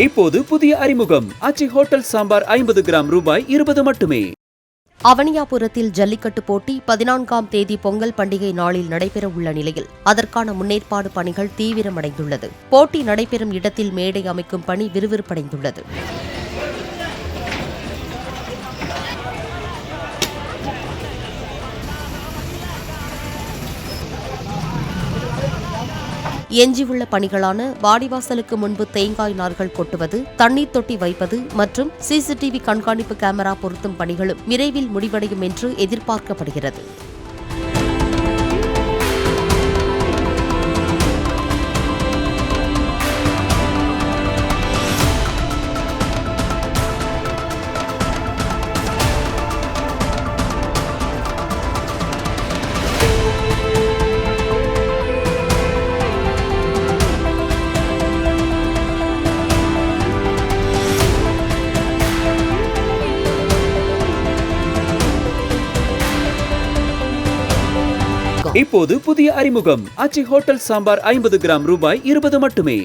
இப்போது புதிய அறிமுகம் ஆச்சி ஹோட்டல் சாம்பார் 50 கிராம் ரூபாய் 20 மட்டுமே. அவனியாபுரத்தில் ஜல்லிக்கட்டு போட்டி 14ஆம் தேதி பொங்கல் பண்டிகை நாளில் நடைபெறவுள்ள நிலையில் அதற்கான முன்னேற்பாடு பணிகள் தீவிரமடைந்துள்ளது. போட்டி நடைபெறும் இடத்தில் மேடை அமைக்கும் பணி விறுவிறுப்படைந்துள்ளது. எஞ்சியுள்ள பணிகளான வாடிவாசலுக்கு முன்பு தேங்காய் நார்கள் கொட்டுவது, தண்ணீர் தொட்டி வைப்பது மற்றும் சிசிடிவி கண்காணிப்பு கேமரா பொருத்தும் பணிகளும் விரைவில் முடிவடையும் என்று எதிர்பார்க்கப்படுகிறது. இப்போது புதிய அறிமுகம் ஆச்சி ஹோட்டல் சாம்பார் 50 கிராம் ரூபாய் 20 மட்டுமே.